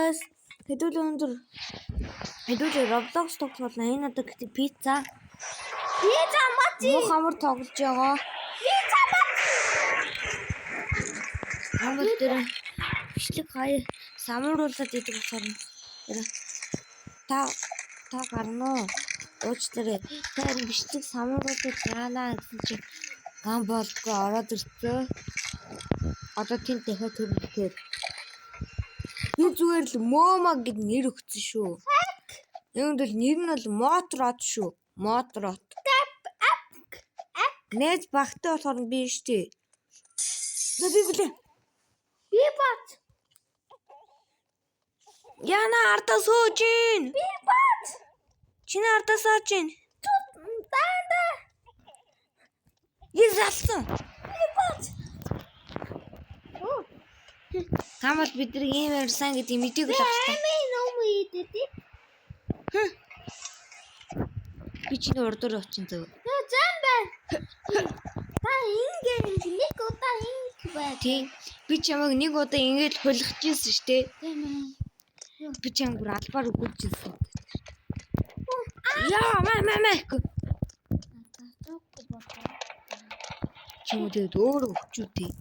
guys. Хэдүүлээ Roblox тоглолт энэ одоо гэдэг пицца. Пицца мати. Муу хамар тоглож байгаа. Пицца мати. Хамар дээр бичлэг хаяа самруулаад идэг болохоор та гарна уу? Уучлаарай. Тэр бичлэг самруулаад таалаа гэсэн чинь гамболгүй ороод ирсэн. Одоо тэнд дахиад төрөлтэй. Би зүгээр л Мома гэд нэр өгсөн шүү. Энд бол нэр нь бол Мотрот шүү. Мотрот. Нэж багтай болохоор би штэ. Би блэ. Би бат. Яна ардаа сууж ийн. Би бат. Чиний ардаа сууж ийн. Данда. Изалсан. Би бат. Камал бидний ийм ярьсан гэдэг мэдээгүй л авчихсан. Би чиний урдуур очин зөв. Зам байна. Та ингэ нэг удаа ингэ бай. Тийм. Би чамайг нэг удаа ингэж хулгаж ирсэн шүү дээ. Тийм ээ. Би чамайг бүр албаар өгүүлчихсэн. Яа, маа. Чимээ тэгээд өөр өгчүүтэй.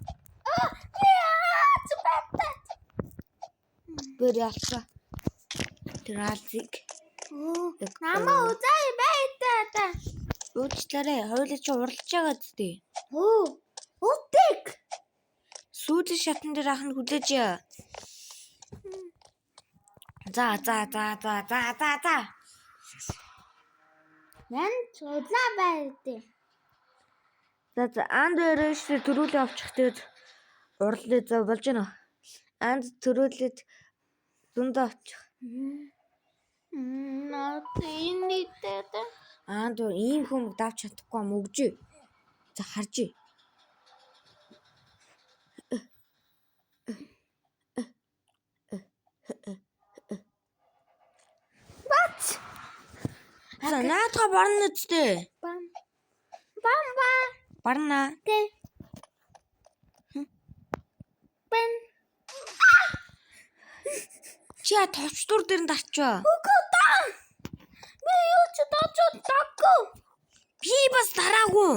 Бэрэлцээ. Тэралзик. Намаа үзай байтаа. Уучлаарай. Хойлоо чи уралж байгаа зү. Утик. Сүүлийн шатн дээр ахын хүлээж. За. Ян чулаа байдээ. За андэрш төрүүлээ авчих тэгээд урлаа за болж байна. Анд төрүүлээд зөндөө авчих. Нотинитээ. Анд ийм хүм давч чадахгүй юм өгжөө. За харж. Бат. За наатга барна үстэй. Бам. Барна. Тэ. Бэн. Чи товчдур дээр нь дарчаа. Үгүй таа. Би юу ч доогүй. Би бас дараагүй.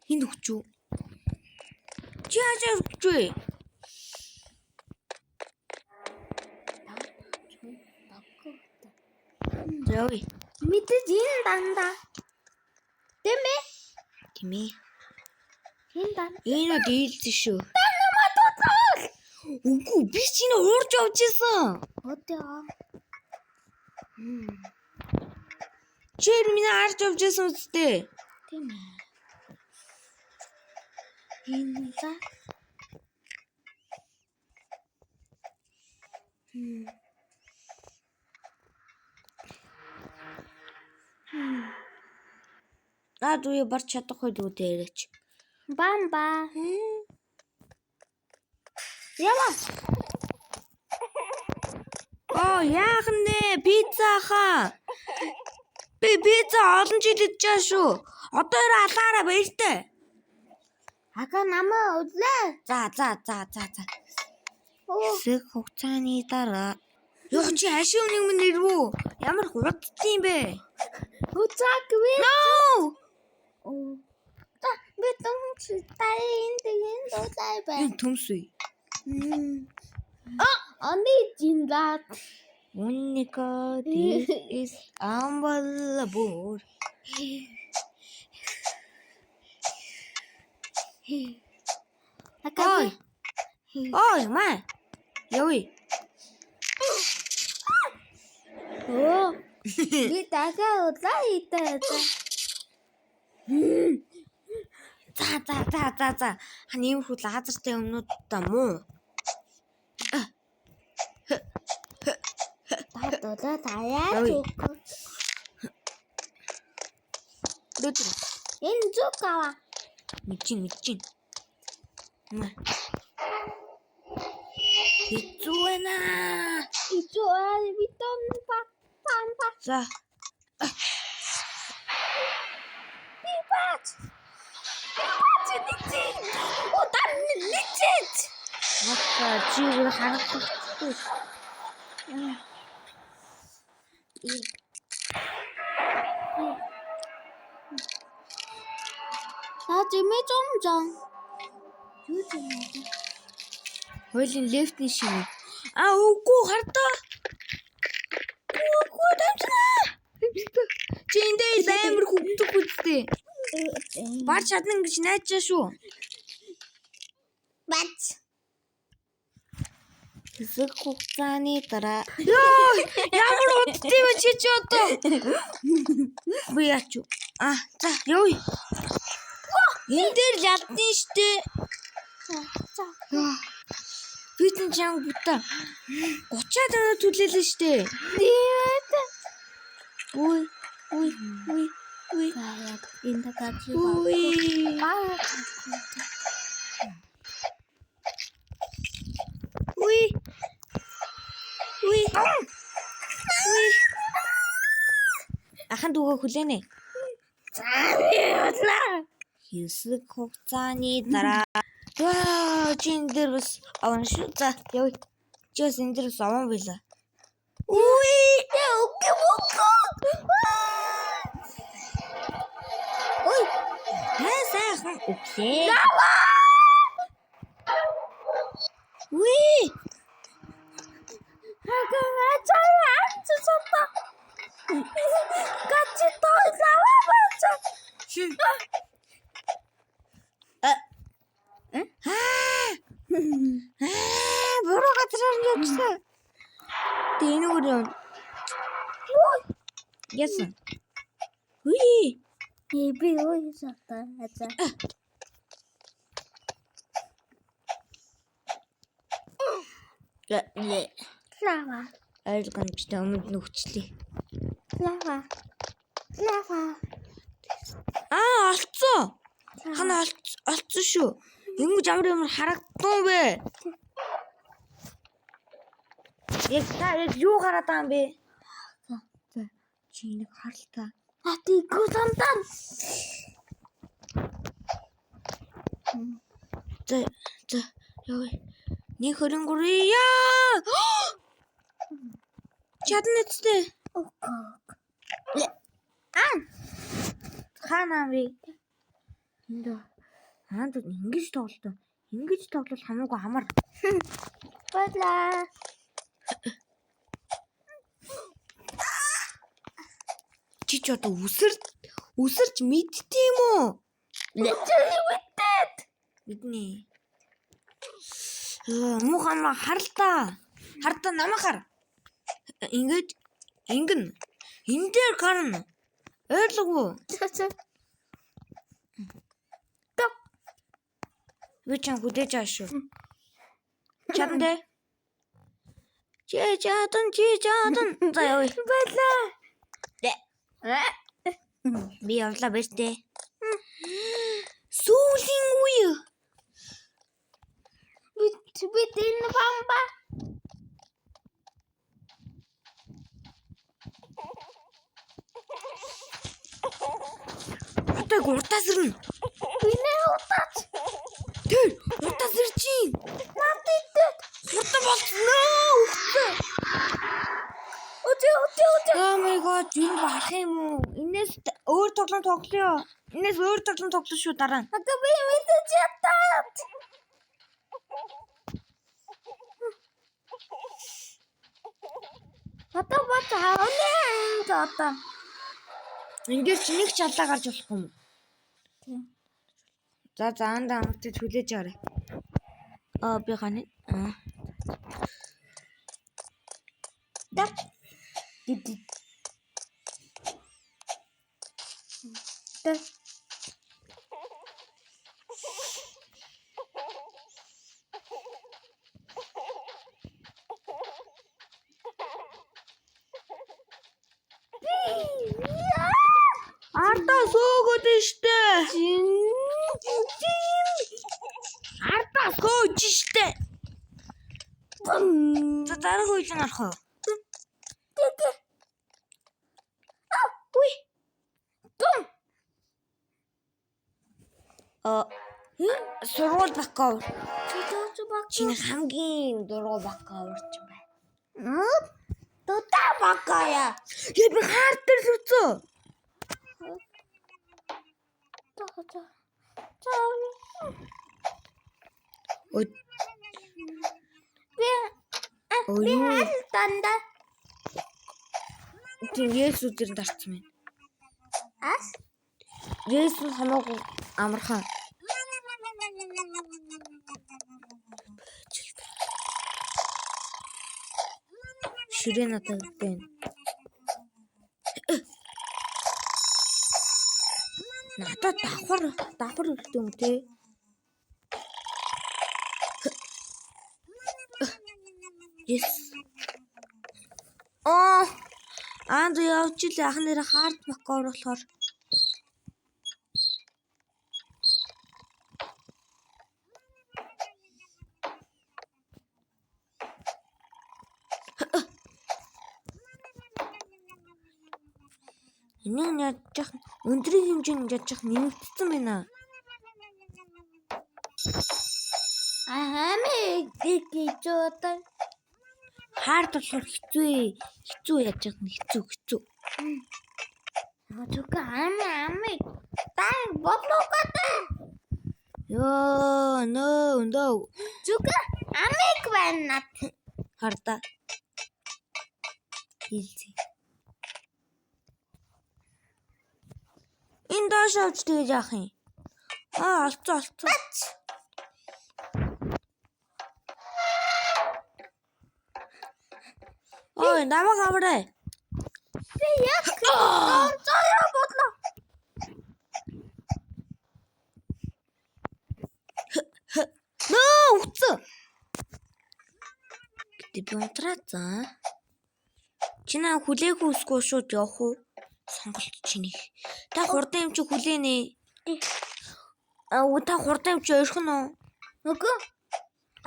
Хин өгчүү. Чи хажаа өгчөө. Зөөе. Мэдээж энэ дандаа. Тэмээ. Энэ дандаа. Энэ дийлсэн шүү. Намаа тотол. Үгүй би чиний уурж явж исэн. Өдөө. Чи миний арж явж исэн үстэй. Тийм ээ. Энэ за. Дүү барч чадахгүй дүүтэй яриач. Бамба. Яма. Яах нэ пицца хаа. Би пицца олон жил идчихсэн шүү. Одоо ирээ алаараа баяртай. Ака намаа үзлээ. За. Хэсэг хугацааны дараа. Ёо чи хашийн нэг минь нэрвүү. Ямар хурдтай юм бэ? Үзаагүй. No. Та би томч тайнд дуулай бай. Энэ төмс үе. Ани жиндат. Unica, this is unbelievable. Ой, маа. Явъя. Би дахиад удаа идээ. За. Хань хүү лазертай өмнөд та муу. Татуулаа таяа зүг. Дүүтэр. Энэ зүг аваа. Мичин. Хитүүна. Битон па. За. Бибач. Ничээд. Утаа ничээд. Мата чи харах. 나 지금 점점. Хойлын лефтний шиг. Үгүй хардаа. Үгүй дамжнаа. Чи эндээс амар хөвдөх үстэй. Барч чадна гэж найдаж шүү. Бац. Хэсэг хугацааны дараа. Яа, ямар удтай вэ чи одоо? Би яач юу? За явъя. Энэ дээр ялдсан штэ. За. Би ч чанга бутаа. 30-аад өнөө түлээлэн штэ. Ой. Гаяг энэ гаци Ой. Ахан дүүгээ хүлээнэ. Хэсэг хугацааны дараа. Чин дээр бас аван шүү. За явъя. Чи бас энэ дээр бас аван байла. Сайхан үхлээ. Буруу газраар явчихсан. Тэний өрөө. Ясан. би уйсата. Ача. Лава. Айлган биштэй өмнөд нь хүчлээ. Лава. Олцсон. Хана олцсон шүү. Ингэж ямар харагдсан бэ? Яг юу гараад байгаа юм бэ? За. Чи нэг харалтаа. Атигүй самтан. За. Яа. 123 яа. Чадна үстэй. Окей. Хаана вэ? Энд хаанд ингэж тоглолтоо. Ингэж тоглол хамаагүй амар. Бадлаа. Чи ч одоо үсэрч мэдтiim үү? Мэдээд. Мэднэ. Муухай харлаа. Хардаа намаа хар. Ингэж ингэн. Энэ дээр гарна. Ойлгов. Топ. Би ч хүдэж байгаа шүү. Чадна. Чи жаадан. За явъя. Бадлаа. Би явлаа бэстэ. Сүүлийн үе. Би энэ бамба. Одоо уртасэрнэ. Бинэ утаач. Тэр уртасэрчин. Надад. Урта болсноо. Oh my god, юу бах юм уу? Инээс өөр тоглоом тоглоё. Инээс өөр тоглоом тоглоё шүү дараа нь. Хата би мэдэж ятаад. Хата бат хааны тата. Ингээд чи нэг ч аллаа гарч болохгүй юм. За заандаа амттай хүлээж аваарай. Би хань. Дап. Дап. Ардаа сөөгөөд штэ. Ардаа сөөж штэ. За дараа хуулин арах уу? Сургууль баков. баг. Чиний хамгийн дургу бака урч байна. Дутаа багая. Яа би хард дээр зүцөө. Ой. Би хальтанда. Тийм Есүс дээр дарцсан байна. Ас? Есүс хамаагүй амархан. Ширээ надад өгдөө. Надад давхар өгдөө юм те. Yes. Анд явж ил ах нэр хард бакор болохоор энэ яаж өндрийн хэмжээнд яаж нэмэгдсэн байна. Хами гэгчөөтэй. Хард болохоор хэцүү яаж хэцүү. Зүг хами тай бодлоготой. Ёо no. Зүг амиг байна. Харда. Easy. Энэ доош авч тэгэж яах юм? Олцоо. Ой, намайг аваарай. Би яг онцгой бодлоо. Үцээ. Гэтэ би унтрацсан. Чинаа хүлээгүй үсгүй шууд явах уу? Сонголт чиний. Та хурдан юм чи хүлээнэ. Та хурдан юм чи ойрхон уу? Үгүй.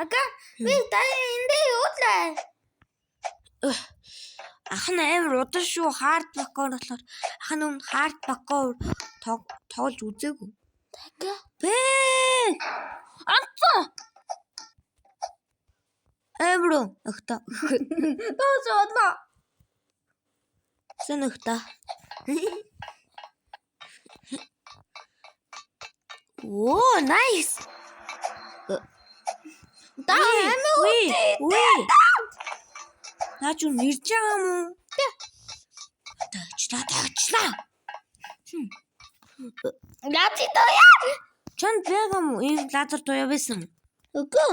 Ага, би тань эндээ юулаа. Ах нь амар удар шүү. Хард бакор болохоор ах нь өмнө хард бакор тоглож үзээгүй. Тага. Бэ! Анцаа. Бро, ахта. Тоосоодлоо. Сэнэхта. Оо, nice. Ой. Наач юу нэрж байгаа юм уу? Таачлаа. Лазер тоя. Чонд байгаа юм уу? Энэ лазер туяа байсан. Үгүй.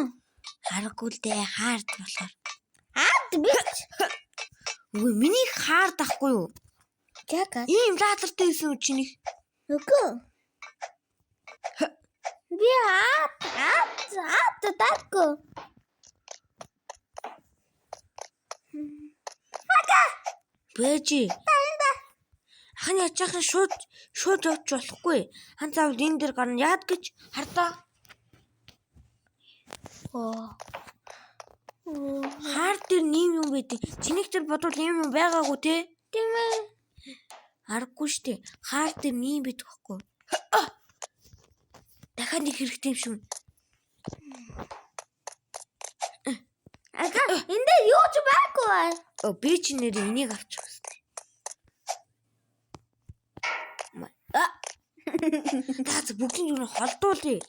Харахгүй л дээ, хаард болохоор. Бич. Үгүй, миний хаард ахгүй юу? Яка. Ийм лазертэй байсан үү чиний? Үгүй. Би тако. Бэжи. Хань ячаахан шууд явж болохгүй. Хан заавал энэ дээр гарна. Яад гэж хардаа. Хаар дээр нэм юм байдیں۔ Чиний дээр бодвол ийм юм байгаагүй те. Тийм ээ. Аргагүй штэ. Хаар дээр нэм байдаг байхгүй. Дахиад нэг хэрэгтэй юм шүү. Ага, эндээ юу ч байхгүй. Би ч нэр энийг авчих хэвчээ. Таац бүгдийн юу холдуулъя.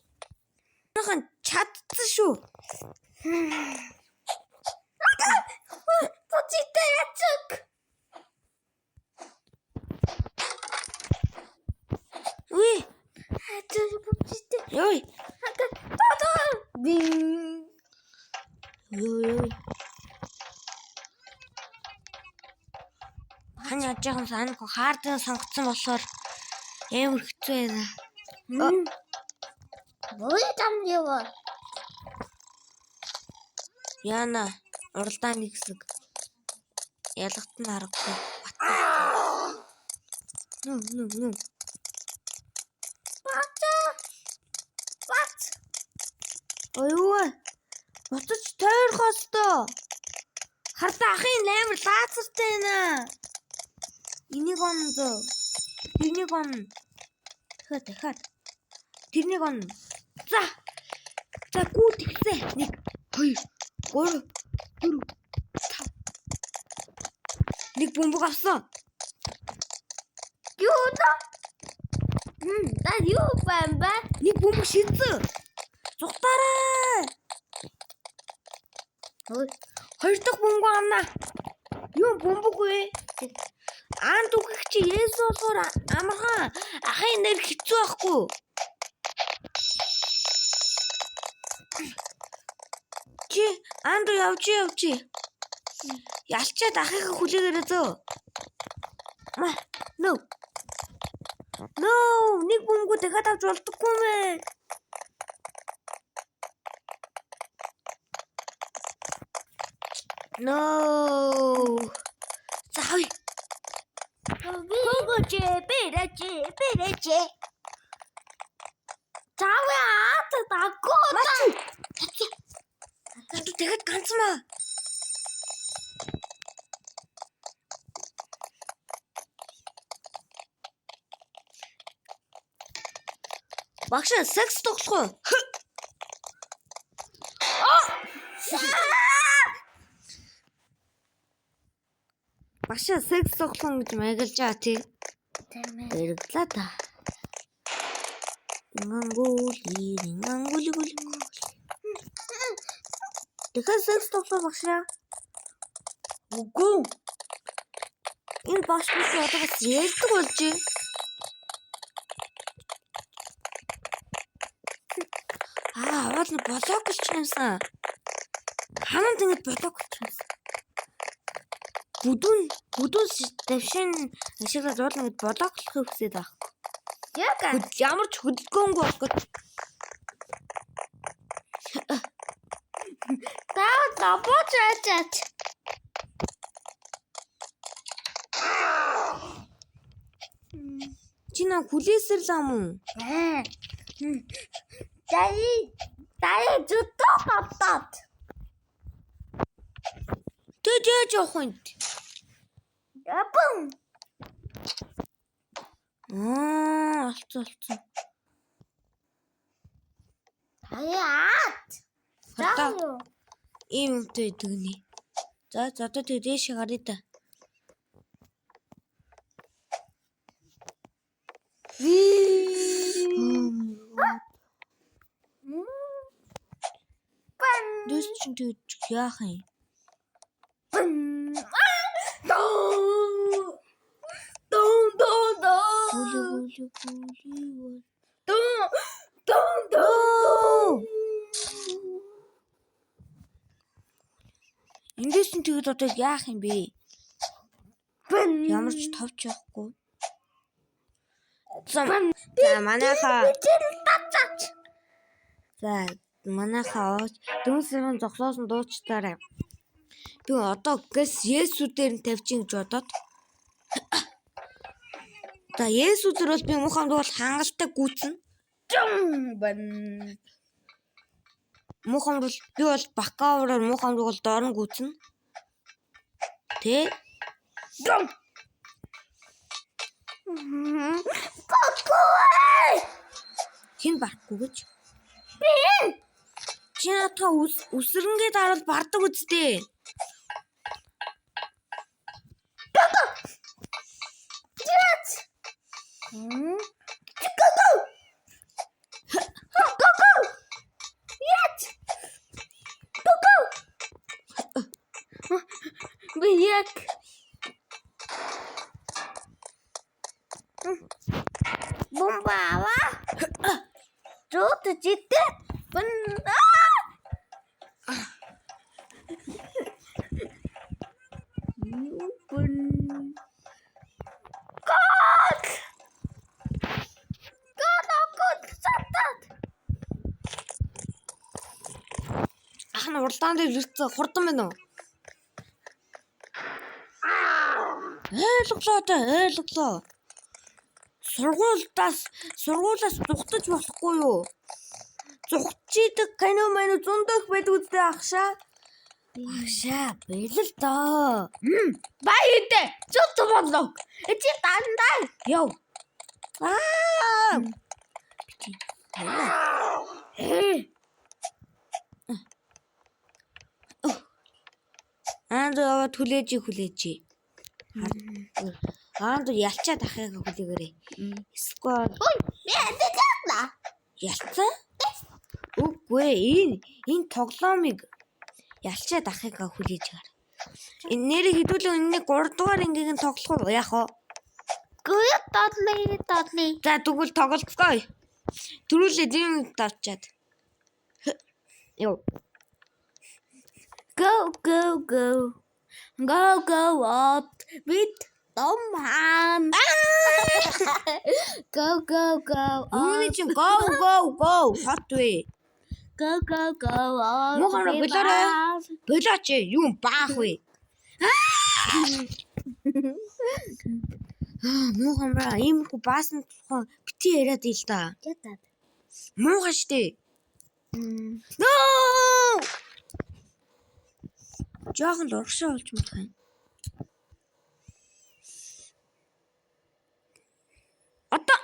Нахан чадсан шүү. Почитай ячаг. Уй. Ачаг почитай. Ёй. Ага, тоо. Дин. Ёй. Хань ажихан санах хаардаа сонгоцсон болохоор амар хэцүү байна. Бой там ява. Яна уралдаан нэг хэсэг ялгат нь харахгүй. Нү. Бат. Ой. Ботч тойрох өстөө. Хардаа ахын амар лазертай байна. Энийг онцоо. Тэрнийг он. Дахиад. Тэрнийг он. За. За гүт ихлээ. 1 2 3 4 5. Нэг бомбог авсан. Юу да? Та юу бамба? Нэг бомбог шидсэн. Зүгтаарай. Хоёр дахь бомбог авна. Юу бомбог вэ? Аан дүүгч чи Есүсээр амархан ахын нэр хэцүү байхгүй. Чи аанд явж. Ялчаад ахыхаа хүлээгээрээ зөө. No. Нэг бомбог дахиад авч болдоггүй мэ. No. Сави. Гогоче, бэрэж. Таваа тагота. Тэгэхэд ганцмаа. Багш секс тогсгоо. Багш секс тогсон гэж маягалж байгаа тий. Хэрэглээ та. Ингангули. Дахиад секс тогсоо багшаа. Үгүй. Энэ багш биш одоо бас ярьдаг болж байна. Аваад нь блок болчихсон. Хамт ингэ блок болчихсон. Бүдүүн давшин ашиглаад уул ингэ блок болохыг хүсээд байгаа. Яга. Ямар ч хөдөлгөөнгүй болох гэж. Та бочаач. Чи наа хүлээсэр лам уу? Дай зүтөө хатаад. Тэжээж явах юм. Япон. Алцсан. Аяат. Заа. Ийм үнтэй дэгнэ. За одоо дээш гарыг та. Дэс чинь тэгж яах юм? Эндээс нь тэгэд одоо яах юм бэ? Ямар ч товч явахгүй. За манайхаа дүүнсэрэн зогсоосон дуучтаарай. Би одоо гэс Есүс дээр нь тавьчих гэж бодоод. За Есүсээр бол би мухамд бол хангалттай гүйцэн. Мухамд бол би бол бакаураар мухамд бол дорн гүйцэн. Тэ? Хин барахгүй гэж? Би. Чи надаа үсрэнгээ дарал бардаг үстэй. Yes. Бияк. Бомбава. Тут житэ. Ахна уралдаан дээр ирсэн хурдан байна уу? Ойлголоо. Сургуулиас зүхтэж болохгүй юу? Зүхчихийдэг кино мань зөндөх байдаг үстэй ахшаа. Ахшаа бэлэл доо. Баядэ. Зүт бодлоо. Эцэг дандаа. Яв. Аанд яваа хүлээж. Аанд ялчаад ахыг хүлээгээрэй. Сквад. Ой, яа. Ялцсан? Үгүй энэ тоглоомыг ялчаад ахыг хүлээж гар. Энэ нэрийг хэдүүлэн энэ 3 дугаар ангийн тоглох уу яах вэ? Гүйт тодлоо. За тэгвэл тоглоцгоё. Төрүүлээ дим давчаад. Йоо. Go up with Tom Ham. Go. Үүний чинь go хот вэ. Go. Мохоо болоорой. Болооч юу баах вэ? Мохоо иймэрхүү баасан тухай бити яриад ил та. Ятад. Муухай штэ. No! Жохон л урагшаа болж болох юм. Одоо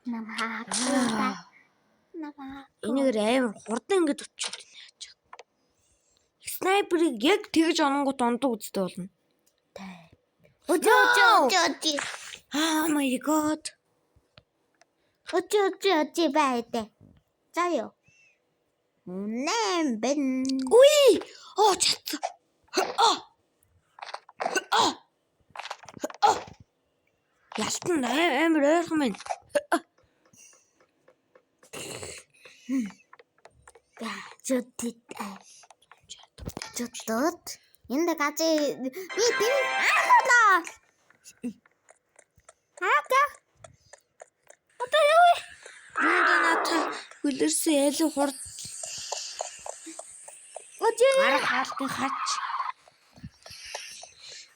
Намаа. энэгээр амар хурдан ингэж очиод байна яаж. Снайперыг яг тэгж ононгууд ондог үстэй болно. Өчөө. Oh my god. Өчөө байде. Заяа. Бэн. Уй! Чатсан. Ялтан амар ойрхон байна. Чөтөд. Энд гажи би ахлаа. Хаака. Одоо юу вэ? Ната хүлэрсэн яли хурд. Өчөө. Гар хаалтын хач.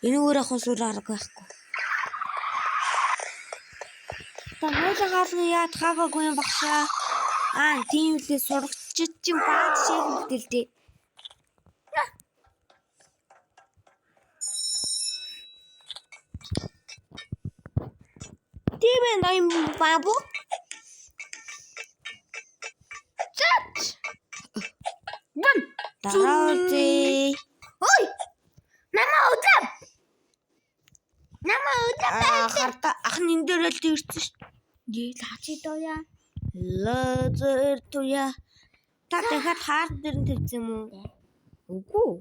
Энэгээр ахос үр арга байхгүй. Та хойлоо хаалны яад хаагаагүй юм багшаа. Тийм лээ сурагчид чинь баад шиг хэлдэлтэй. Тийм ээ ноён бабу. Чат. Дараази. Ой. Намаа удаа. Харта ах нэн дээр л ирсэн шүү. Лачи доя. Лазер туя. Та дахиад хаард дээр нь тавьсан юм уу? Үгүй.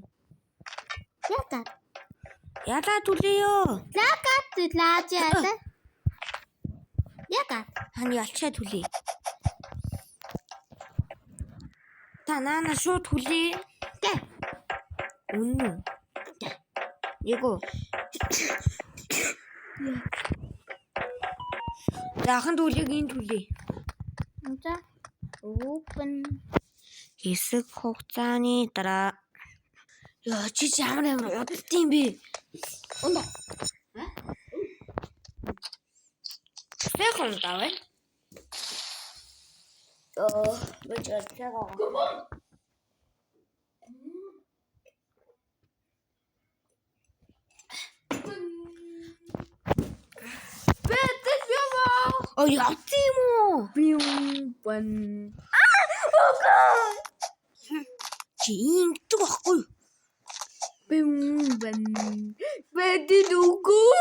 Ятад. Ядаа түлээё. Лачаад. Ятад. Хань ялчаа түлээ. Та наана шууд хүлээ. Гэ. Үнэн. Яго. Дахин түлээг энэ түлээ. За. Open. Хэсэг хугацааны дараа. Яа чи ямар удалт юм бэ? Унда. Тэхэн давай. Бочоо тэхэн. Яц юм уу? Бэн. Чи ингэдэг байхгүй. Бэн. Бэдэн үгүй.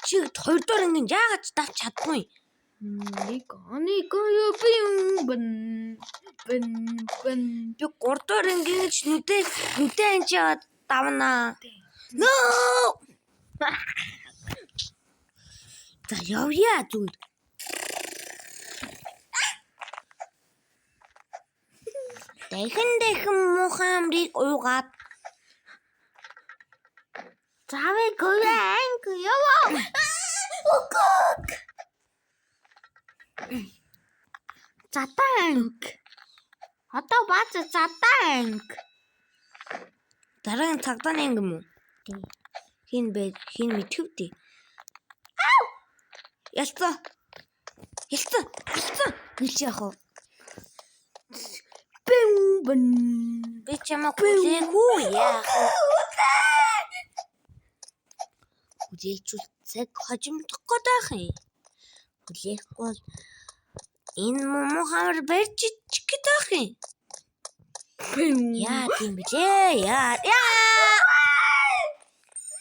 Чи 2 дугаар ангийн яагаад давч чадахгүй? Нэг юу бэн. Би 3 дугаар ангийн ч нүдэ анчаад давнаа. No! За явъя зүгээр. Дахин мухамрыг уугаад Завэ гүрэнг яваа. Окок. Затанг. Одоо бац затанг. дараагийн цагдаа нэг юм уу? Тийм. Хин мэдвүтэй. Ялцсан. Гэлж яах вэ? Бэн. Би чамаа хүлээгүй яах вэ? Хүлээчүүл цаг хожимдох годах юм. Хүлээхгүй бол энэ муу хамар барьж чих гэдэг юм. Яа тийм блэ? Яа.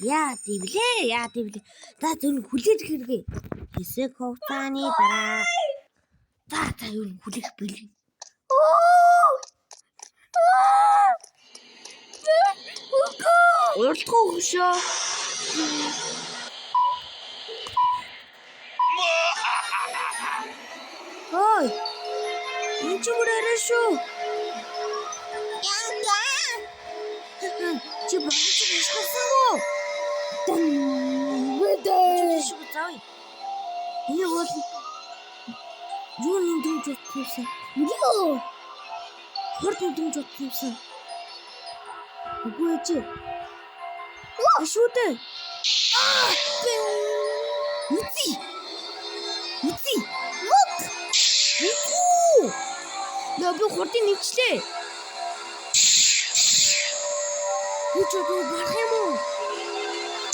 Яа тийм блэ. За зөв хүлээж хэрэгээ. Хэсэг хугацааны дараа. За юу хүлээж бэлэн. Уралдах хөшөө. Ой. Энэ ч мөрөө шүү. Чи багч хийсэн үү? Заа. Энэ бол юу нэмж утсан? Юу? Хорт нэмж утсан. Үгүй чи. Ашуутай. Үгүй. Яа хорт нэмчлээ. Юу ч одоо барах юм уу?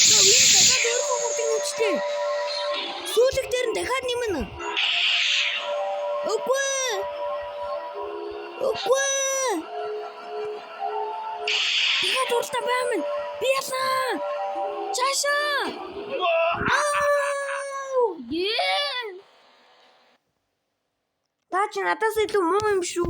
Энэ дахиад өөрөө хорт нэмчлээ. Сүүлэг дээр нь дахиад нэмнэ. Үгүй. Дахиад уртаа байман. Би ялаа. Чашаа. Та чи надаас илүү муу юм шүү.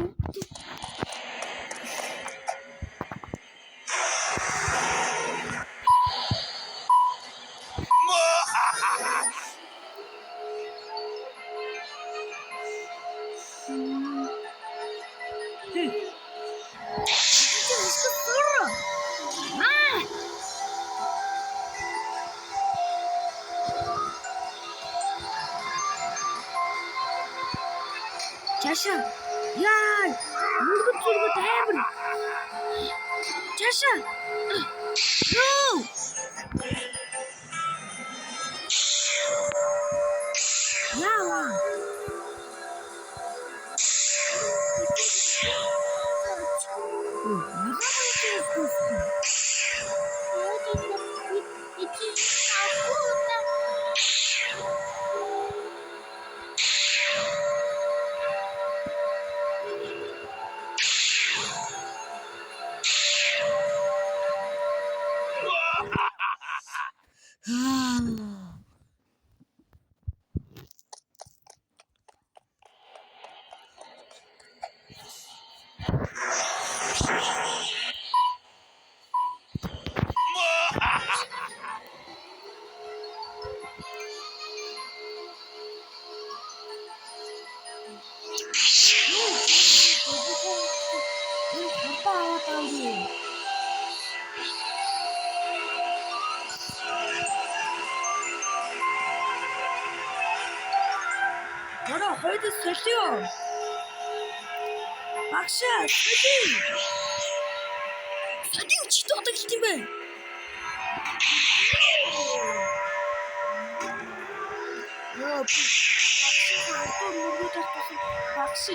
Чаша. Яа. Мөргөд тайвар. Чаша. Юу? Яа. Ora хоёул солио. Багшаа, солио чи тодог юм бэ? Яа, багши.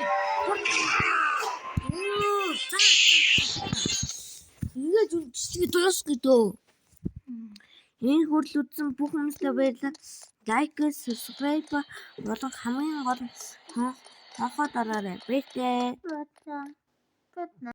Ингээд үчиг дуус гэдэг. Энэ хүртэл үзсэн бүх хүмүүстээ баярлалаа. Лайк, subscribe болон хамгийн гол нь хонхоо дараарай. Баярлалаа.